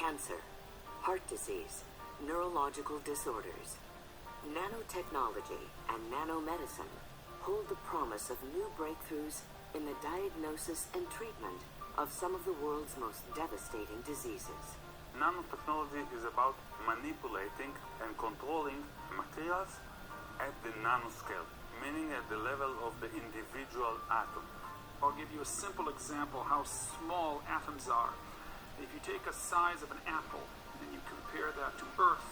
cancer, heart disease, neurological disorders. Nanotechnology and nanomedicine hold the promise of new breakthroughs in the diagnosis and treatment of some of the world's most devastating diseases. Nanotechnology is about manipulating and controlling materials at the nanoscale, meaning at the level of the individual atom. I'll give you a simple example how small atoms are. If you take a size of an apple and you compare that to Earth,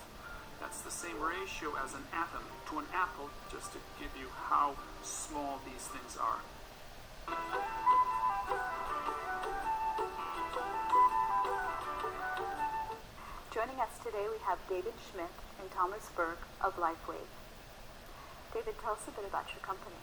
that's the same ratio as an atom to an apple, just to give you how small these things are. Joining us today, we have David Schmidt and Thomas Berg of LifeWave. David, tell us a bit about your company.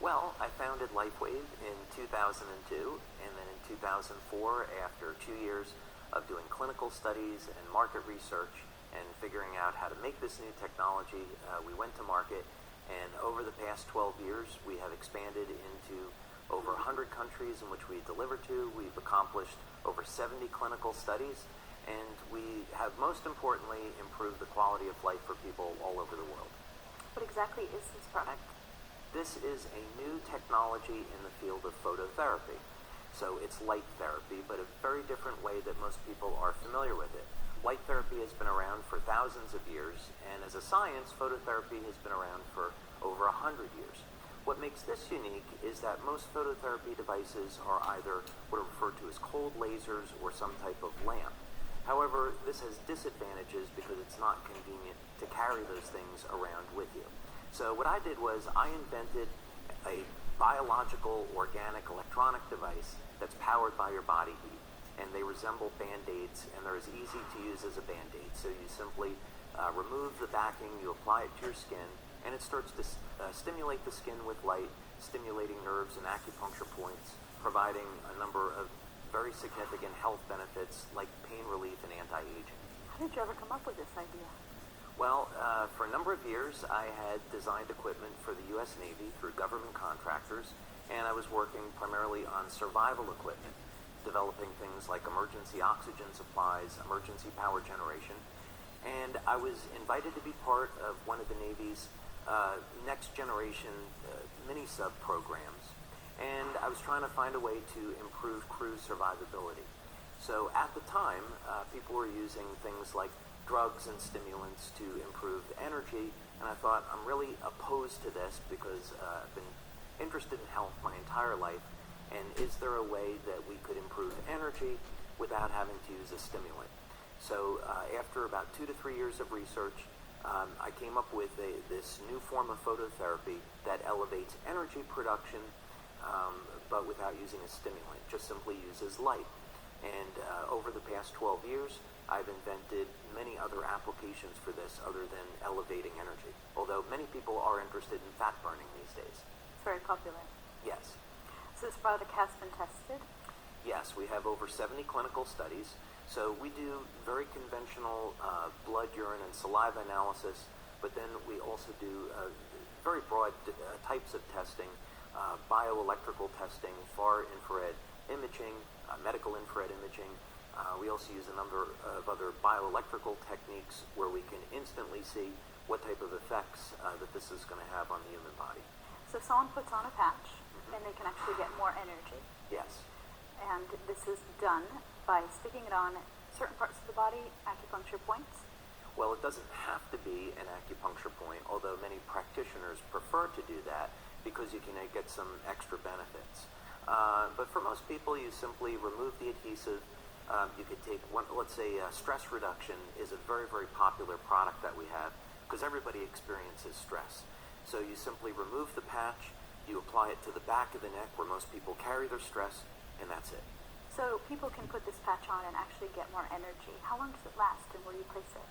Well, I founded LifeWave in 2002, and then in 2004, after 2 years of doing clinical studies and market research and figuring out how to make this new technology, we went to market, and over the past 12 years, we have expanded into over 100 countries in which we deliver to. We've accomplished over 70 clinical studies, and we have, most importantly, improved the quality of life for people all over the world. What exactly is this product? This is a new technology in the field of phototherapy. So it's light therapy, but a very different way that most people are familiar with it. Light therapy has been around for thousands of years, and as a science, phototherapy has been around for over 100 years. What makes this unique is that most phototherapy devices are either what are referred to as cold lasers or some type of lamp. However, this has disadvantages because it's not convenient to carry those things around with you. So what I did was I invented a biological, organic, electronic device that's powered by your body heat. And they resemble Band-Aids, and they're as easy to use as a Band-Aid. So you simply remove the backing, you apply it to your skin, and it starts to stimulate the skin with light, stimulating nerves and acupuncture points, providing a number of very significant health benefits like pain relief and anti-aging. How did you ever come up with this idea? Well, for a number of years, I had designed equipment for the U.S. Navy through government contractors, and I was working primarily on survival equipment, developing things like emergency oxygen supplies, emergency power generation, and I was invited to be part of one of the Navy's next generation mini-sub programs, and I was trying to find a way to improve crew survivability. So at the time, people were using things like drugs and stimulants to improve energy, and I thought, I'm really opposed to this because I've been interested in health my entire life, and is there a way that we could improve energy without having to use a stimulant? So after about 2 to 3 years of research, I came up with this new form of phototherapy that elevates energy production, but without using a stimulant, just simply uses light. And over the past 12 years, I've invented many other applications for this other than elevating energy, although many people are interested in fat burning these days. It's very popular. Yes. So this product has been tested? Yes, we have over 70 clinical studies. So we do very conventional blood, urine, and saliva analysis, but then we also do very broad types of testing, bioelectrical testing, far infrared imaging, medical infrared imaging. We also use a number of other bioelectrical techniques where we can instantly see what type of effects that this is going to have on the human body. So someone puts on a patch, and they can actually get more energy. Yes. And this is done by sticking it on certain parts of the body, acupuncture points? Well, it doesn't have to be an acupuncture point, although many practitioners prefer to do that because you can get some extra benefits. But for most people, you simply remove the adhesive. You could take one, let's say stress reduction is a very, very popular product that we have because everybody experiences stress. So you simply remove the patch, you apply it to the back of the neck where most people carry their stress, and that's it. So people can put this patch on and actually get more energy. How long does it last, and where do you place it?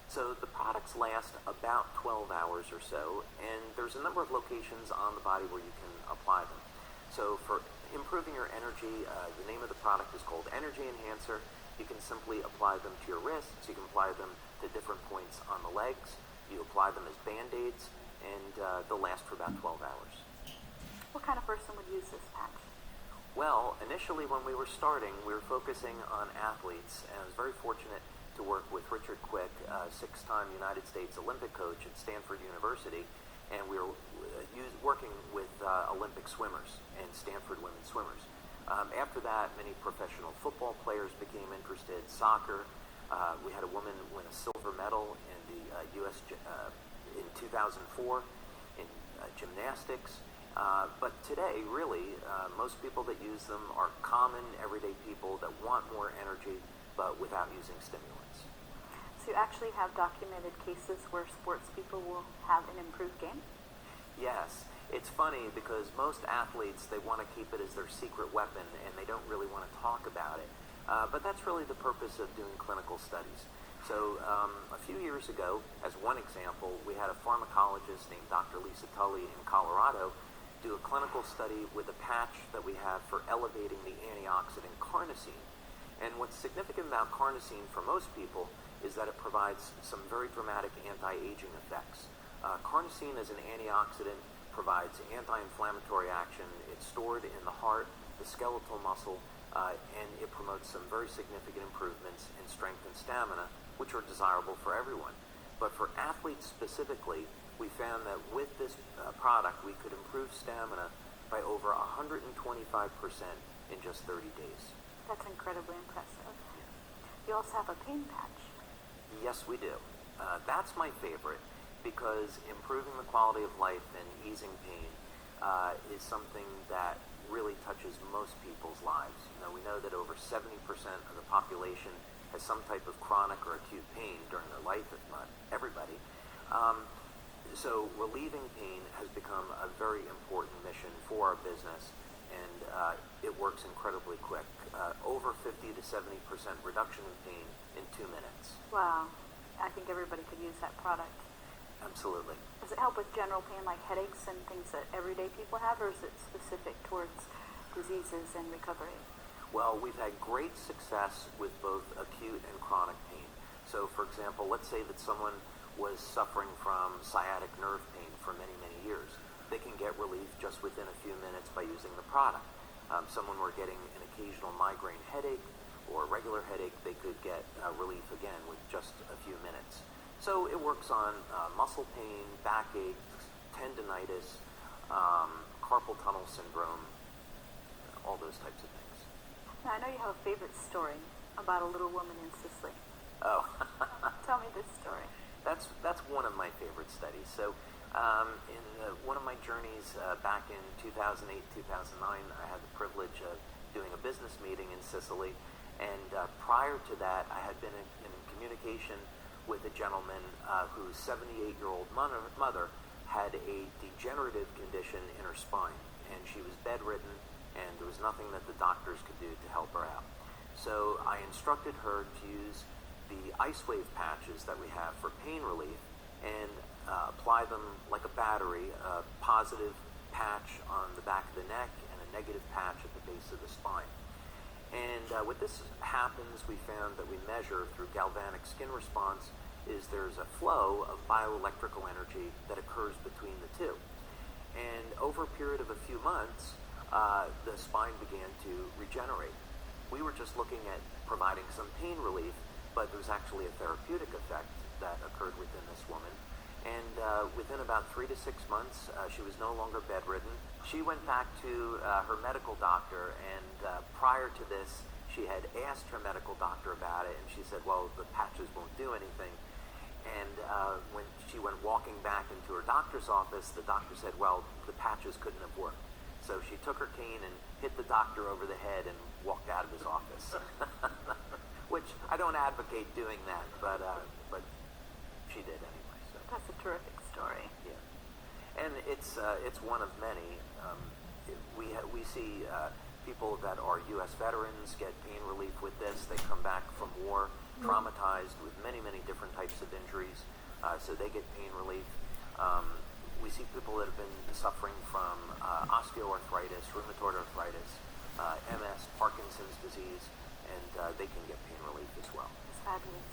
So the products last about 12 hours or so, and there's a number of locations on the body where you can apply them. So for improving your energy, the name of the product is called Energy Enhancer. You can simply apply them to your wrists. You can apply them to different points on the legs. You apply them as Band-Aids, and they'll last for about 12 hours. What kind of person would use this patch? Well, initially when we were starting, we were focusing on athletes, and I was very fortunate to work with Richard Quick, six-time United States Olympic coach at Stanford University, and we were working with Olympic swimmers and Stanford women swimmers. After that, many professional football players became interested, soccer. We had a woman win a silver medal in the U.S. In 2004 in gymnastics. But today, really, most people that use them are common, everyday people that want more energy, but without using stimulants. So you actually have documented cases where sports people will have an improved game? Yes. It's funny because most athletes, they want to keep it as their secret weapon, and they don't really want to talk about it. But that's really the purpose of doing clinical studies. So a few years ago, as one example, we had a pharmacologist named Dr. Lisa Tully in Colorado do a clinical study with a patch that we have for elevating the antioxidant carnosine. And what's significant about carnosine for most people is that it provides some very dramatic anti-aging effects. Carnosine as an antioxidant provides anti-inflammatory action. It's stored in the heart, the skeletal muscle, and it promotes some very significant improvements in strength and stamina, which are desirable for everyone. But for athletes specifically, we found that with this product, we could improve stamina by over 125% in just 30 days. That's incredibly impressive. You also have a pain patch. Yes, we do. That's my favorite because improving the quality of life and easing pain is something that really touches most people's lives. We know that over 70% of the population has some type of chronic or acute pain during their life, if not everybody. So relieving pain has become a very important mission for our business, and it works incredibly quick. Over 50 to 70% reduction in pain in 2 minutes. Wow. I think everybody could use that product. Absolutely. Does it help with general pain like headaches and things that everyday people have, or is it specific towards diseases and recovery? Well, we've had great success with both acute and chronic pain. So, for example, let's say that someone was suffering from sciatic nerve pain for many, many years. They can get relief just within a few minutes by using the product. Someone were getting an occasional migraine headache or a regular headache, they could get relief again with just a few minutes. So it works on muscle pain, backaches, tendinitis, carpal tunnel syndrome, all those types of things. Now, I know you have a favorite story about a little woman in Sicily. Oh. Tell me this story. That's one of my favorite studies. So in one of my journeys back in 2008, 2009, I had the privilege of doing a business meeting in Sicily. And prior to that, I had been in communication with a gentleman whose 78-year-old mother had a degenerative condition in her spine. And she was bedridden, and there was nothing that the doctors could do to help her out. So I instructed her to use the LifeWave patches that we have for pain relief and apply them like a battery, a positive patch on the back of the neck and a negative patch at the base of the spine. And what this happens, we found that we measure through galvanic skin response is there's a flow of bioelectrical energy that occurs between the two. And over a period of a few months, the spine began to regenerate. We were just looking at providing some pain relief, but there was actually a therapeutic effect that occurred within this woman. And within about 3 to 6 months, she was no longer bedridden. She went back to her medical doctor, and prior to this, she had asked her medical doctor about it, and she said, well, the patches won't do anything. And when she went walking back into her doctor's office, the doctor said, well, the patches couldn't have worked. So she took her cane and hit the doctor over the head and walked out of his office. Which I don't advocate doing that, but she did anyway. So. That's a terrific story. Yeah, and it's one of many. We see people that are U.S. veterans get pain relief with this. They come back from war, traumatized with many different types of injuries, so they get pain relief. We see people that have been suffering from osteoarthritis, rheumatoid arthritis, MS, Parkinson's disease, and they can get pain relief as well. That's fabulous.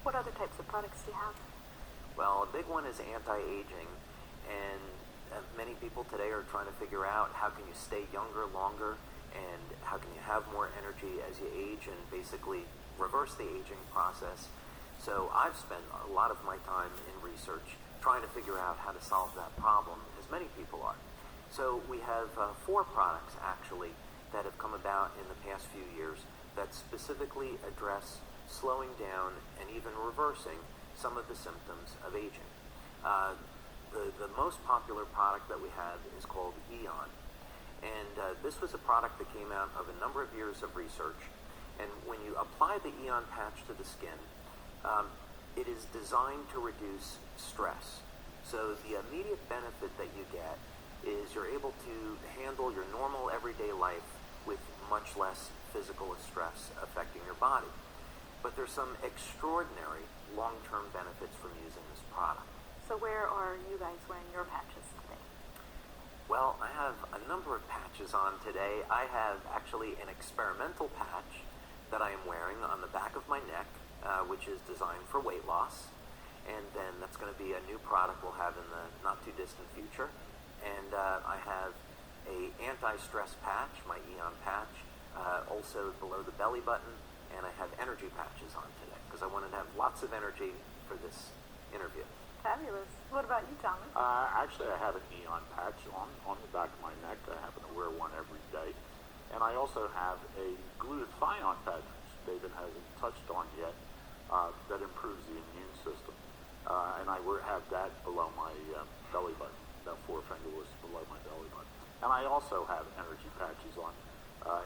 What other types of products do you have? Well, a big one is anti-aging, and many people today are trying to figure out how can you stay younger longer. and how can you have more energy as you age and basically reverse the aging process. So I've spent a lot of my time in research trying to figure out how to solve that problem, as many people are. So we have 4 products actually that have come about in the past few years that specifically address slowing down and even reversing some of the symptoms of aging. The most popular product that we have is called Eon. And this was a product that came out of a number of years of research. And when you apply the Eon patch to the skin, it is designed to reduce stress. So the immediate benefit that you get is you're able to handle your normal everyday life with much less physical stress affecting your body. But there's some extraordinary long-term benefits from using this product. So where are you guys wearing your patches today? Well, I have a number of patches on today. I have actually an experimental patch that I am wearing on the back of my neck, which is designed for weight loss. And then that's going to be a new product we'll have in the not-too-distant future. And I have a anti-stress patch, my Eon patch, also below the belly button, and I have energy patches on today because I wanted to have lots of energy for this interview. Fabulous. What about you, Thomas? Actually, I have an Eon patch on the back of my neck. I happen to wear one every day. And I also have a glutathione patch, which David hasn't touched on yet, that improves the immune system. And I have that below my belly button, that forefinger was below my belly button. And I also have energy patches on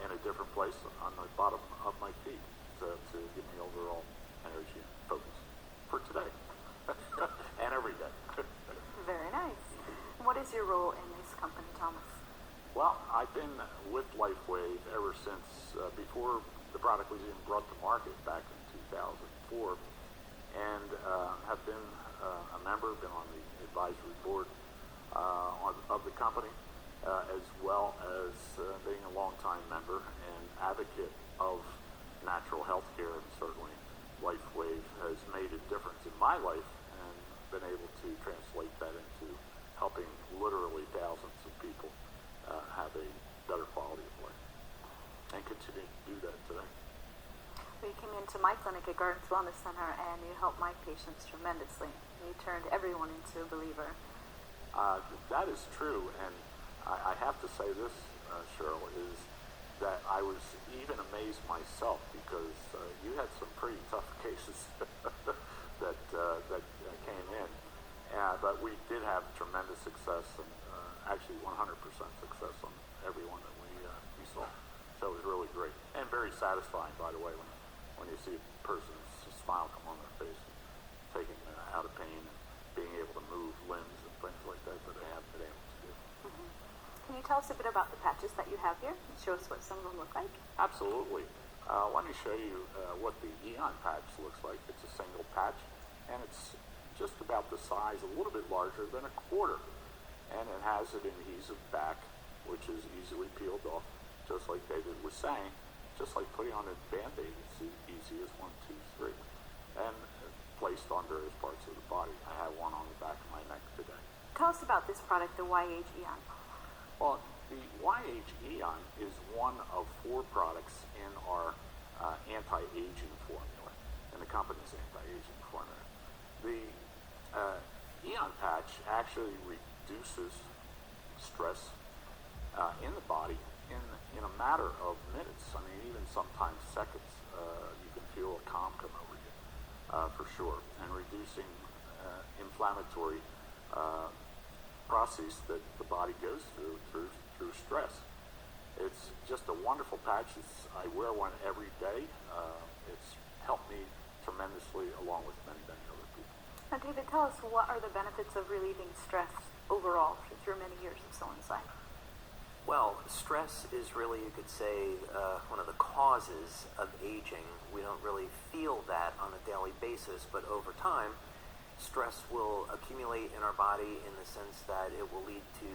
in a different place on the bottom of my feet to give me overall energy and focus for today and every day. Very nice. What is your role in this company, Thomas? Well, I've been with LifeWave ever since before the product was even brought to market back in 2004, and have been a member, been on the advisory board of the company, as well as being a longtime member and advocate of natural health care. And certainly LifeWave has made a difference in my life and been able to translate that into helping literally thousands of people have a better quality of life, and continue to do that today. You came into my clinic at Gardens Wellness Center and you helped my patients tremendously. You turned everyone into a believer. That is true, and I have to say this, Cheryl, is that I was even amazed myself because you had some pretty tough cases that came in, but we did have tremendous success, and actually 100% success on everyone that we saw. So it was really great and very satisfying, by the way, when you see a person's smile come on their face, taking out of pain and being able to move limbs and things like that they have been able to do. Mm-hmm. Can you tell us a bit about the patches that you have here and show us what some of them look like? Absolutely. Let me show you what the Eon patch looks like. It's a single patch, and it's just about the size, a little bit larger than a quarter. And it has an adhesive back, which is easily peeled off, just like David was saying, just like putting on a Band-Aid. It's as easy as 1, 2, 3. And placed on various parts of the body. I have one on the back of my neck today. Tell us about this product, the YH Eon. Well, the YH Eon is one of 4 products in our anti-aging formula, in the company's anti-aging formula. The Eon patch actually reduces stress in the body in a matter of minutes. I mean, even sometimes seconds. You can feel a calm come over you, for sure, and reducing inflammatory process that the body goes through stress. It's just a wonderful patch. I wear one every day. It's helped me tremendously, along with many, many other people. Now, David, tell us what are the benefits of relieving stress overall through many years of someone's life? Well, stress is really, you could say, one of the causes of aging. We don't really feel that on a daily basis, but over time, stress will accumulate in our body in the sense that it will lead to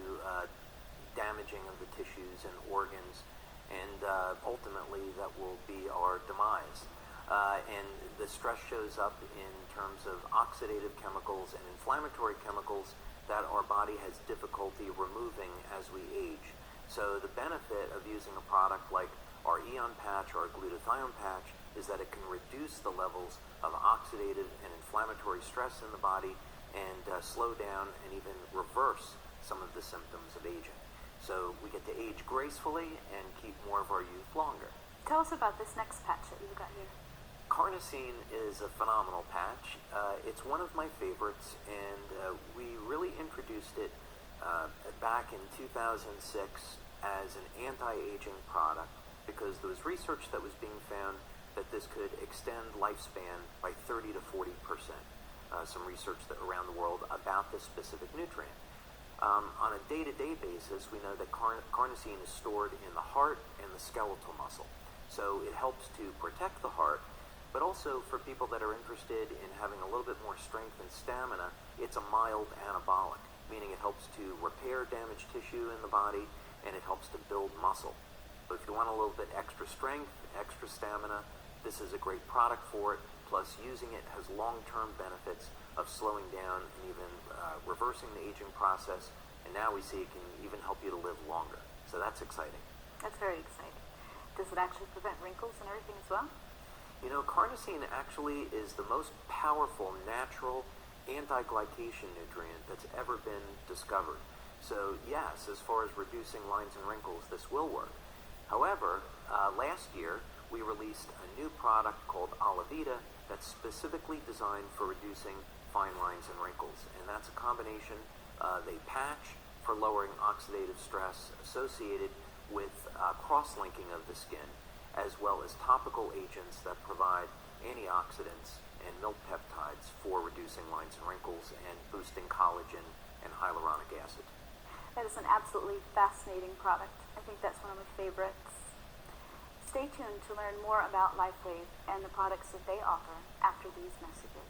damaging of the tissues and organs, and ultimately that will be our demise. And the stress shows up in terms of oxidative chemicals and inflammatory chemicals that our body has difficulty removing as we age. So the benefit of using a product like our Eon patch or our glutathione patch is that it can reduce the levels of oxidative and inflammatory stress in the body and slow down and even reverse some of the symptoms of aging. So we get to age gracefully and keep more of our youth longer. Tell us about this next patch that you've got here. Carnosine is a phenomenal patch. It's one of my favorites, and we really introduced it back in 2006 as an anti-aging product because there was research that was being found that this could extend lifespan by 30 to 40%. Some research around the world about this specific nutrient. On a day-to-day basis, we know that carnosine is stored in the heart and the skeletal muscle. So it helps to protect the heart, but also for people that are interested in having a little bit more strength and stamina, it's a mild anabolic, meaning it helps to repair damaged tissue in the body and it helps to build muscle. So if you want a little bit extra strength, extra stamina, this is a great product for it. Plus, using it has long-term benefits of slowing down and even reversing the aging process. And now we see it can even help you to live longer. So that's exciting. That's very exciting. Does it actually prevent wrinkles and everything as well? You know, carnosine actually is the most powerful natural anti-glycation nutrient that's ever been discovered. So yes, as far as reducing lines and wrinkles, this will work. However, last year we released a new product called Alavita that's specifically designed for reducing fine lines and wrinkles. And that's a combination of a patch for lowering oxidative stress associated with cross-linking of the skin, as well as topical agents that provide antioxidants and milk peptides for reducing lines and wrinkles and boosting collagen and hyaluronic acid. That is an absolutely fascinating product. I think that's one of my favorites. Stay tuned to learn more about LifeWave and the products that they offer after these messages.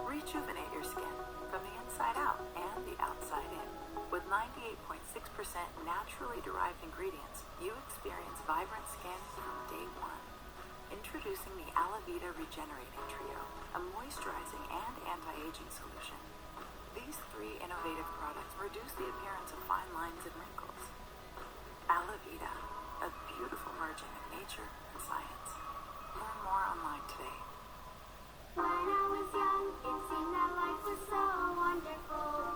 Rejuvenate your skin from the inside out and the outside in. With 98.6% naturally derived ingredients, you experience vibrant skin from day one. Introducing the Alavita Regenerating Trio, a moisturizing and anti-aging solution. These three innovative products reduce the appearance of fine lines and wrinkles. Alavita, a beautiful merging of nature and science. Learn more online today. When I was young, it seemed that life was so wonderful.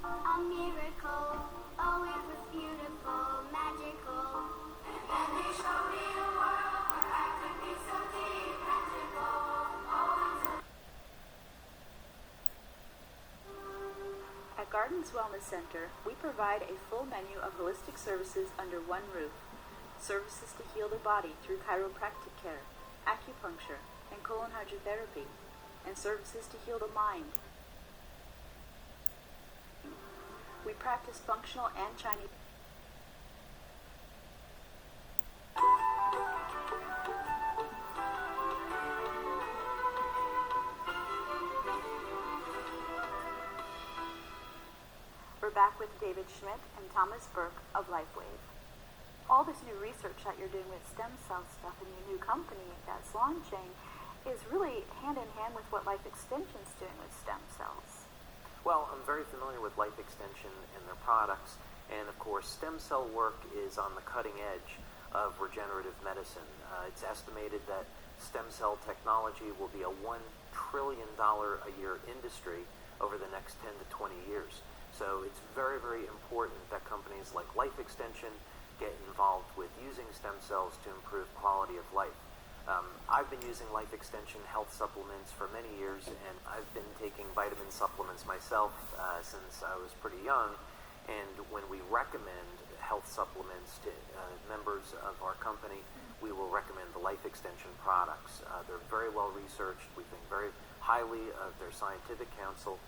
A miracle, oh it was beautiful, magical. And then they showed me a world where I could be so deep and go. At Gardens Wellness Center, we provide a full menu of holistic services under one roof. Services to heal the body through chiropractic care, acupuncture, and colon hydrotherapy, and services to heal the mind. We practice functional and Chinese. We're back with David Schmidt and Thomas Burke of LifeWave. All this new research that you're doing with stem cell stuff and your new company that's launching is really hand in hand with what Life Extension's doing with stem cells. Well, I'm very familiar with Life Extension and their products, and of course, stem cell work is on the cutting edge of regenerative medicine. It's estimated that stem cell technology will be a $1 trillion a year industry over the next 10 to 20 years. So it's very, very important that companies like Life Extension get involved with using stem cells to improve quality of life. I've been using Life Extension health supplements for many years, and I've been taking vitamin supplements myself since I was pretty young. And when we recommend health supplements to members of our company, we will recommend the Life Extension products. They're very well researched. We think very highly of their scientific counsel,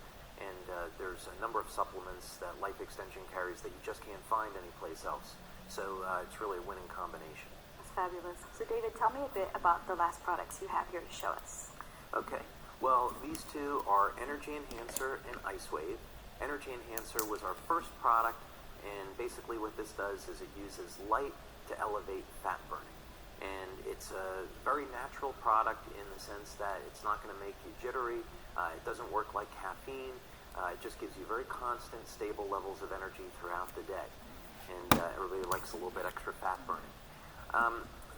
and there's a number of supplements that Life Extension carries that you just can't find anyplace else. So it's really a winning combination. Fabulous. So David, tell me a bit about the last products you have here to show us. Okay. Well, these two are Energy Enhancer and IceWave. Energy Enhancer was our first product, and basically what this does is it uses light to elevate fat burning. And it's a very natural product in the sense that it's not going to make you jittery. It doesn't work like caffeine. It just gives you very constant, stable levels of energy throughout the day. and everybody likes a little bit extra fat burning.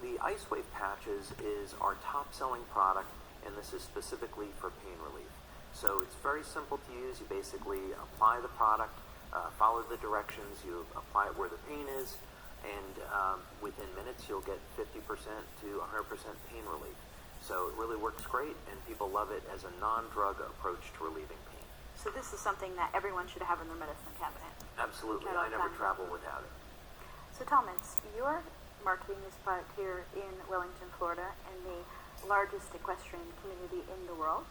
The LifeWave patches is our top-selling product, and this is specifically for pain relief. So it's very simple to use. You basically apply the product, follow the directions, you apply it where the pain is, and within minutes you'll get 50% to 100% pain relief. So it really works great, and people love it as a non-drug approach to relieving pain. So this is something that everyone should have in their medicine cabinet. Absolutely. I never travel without it. So Thomas, you're marketing this product here in Wellington, Florida, in the largest equestrian community in the world.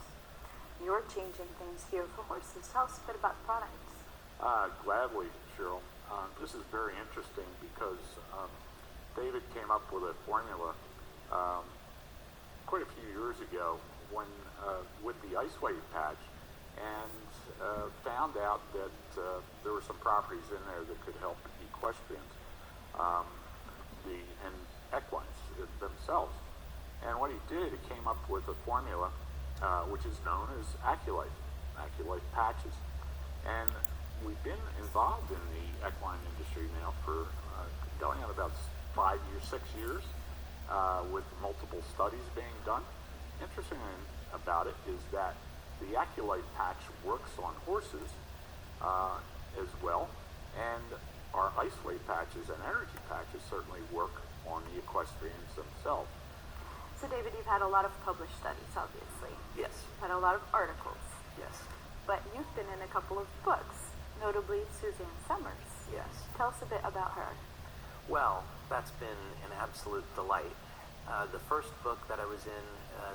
You're changing things here for horses. Tell us a bit about the products. Gladly, Cheryl. This is very interesting because David came up with a formula quite a few years ago when with the LifeWave patch, and found out that there were some properties in there that could help equestrians and equines themselves. And what he did, he came up with a formula which is known as Achilife patches. And we've been involved in the equine industry now for going on about 5 years, 6 years, with multiple studies being done. Interesting about it is that the Achilife patch works on horses as well, and our LifeWave patches and energy patches certainly work on the equestrians themselves. So David, you've had a lot of published studies, obviously. Yes. You've had a lot of articles. Yes. But you've been in a couple of books, notably Suzanne Summers. Yes. Tell us a bit about her. Well, that's been an absolute delight. The first book that I was in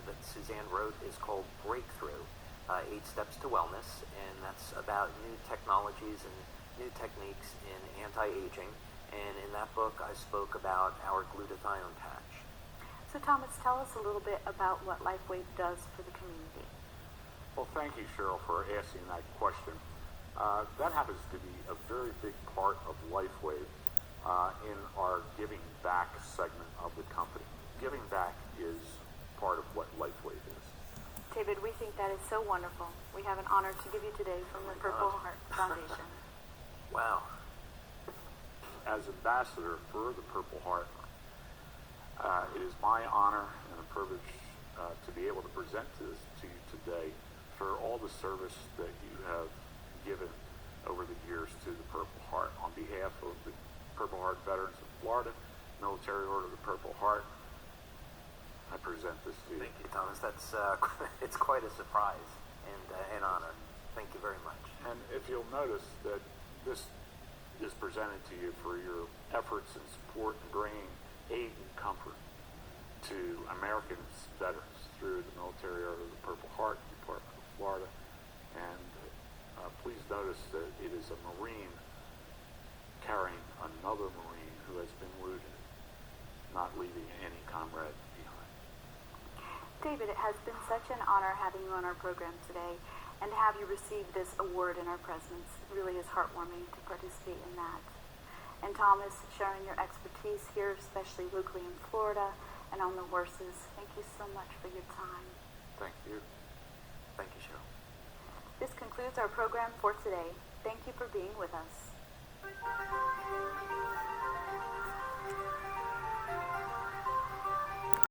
that Suzanne wrote is called Breakthrough, 8 Steps to Wellness, and that's about new technologies and new techniques in anti-aging. And in that book, I spoke about our glutathione patch. So Thomas, tell us a little bit about what LifeWave does for the community. Well, thank you, Cheryl, for asking that question. That happens to be a very big part of LifeWave in our giving back segment of the company. Giving back is part of what LifeWave is. David, we think that is so wonderful. We have an honor to give you today from the Purple Heart Foundation. Wow. As ambassador for the Purple Heart, it is my honor and a privilege to be able to present this to you today for all the service that you have given over the years to the Purple Heart. On behalf of the Purple Heart veterans of Florida, Military Order of the Purple Heart, I present this to you. Thank you, Thomas. That's it's quite a surprise and an honor. Thank you very much. And if you'll notice that this is presented to you for your efforts and support in bringing aid and comfort to American veterans through the Military Order of the Purple Heart, Department of Florida. And please notice that it is a Marine carrying another Marine who has been wounded, not leaving any comrade behind. David, it has been such an honor having you on our program today, and to have you receive this award in our presence really is heartwarming to participate in that. And Thomas, sharing your expertise here, especially locally in Florida and on the horses, thank you so much for your time. Thank you. Thank you, Cheryl. This concludes our program for today. Thank you for being with us.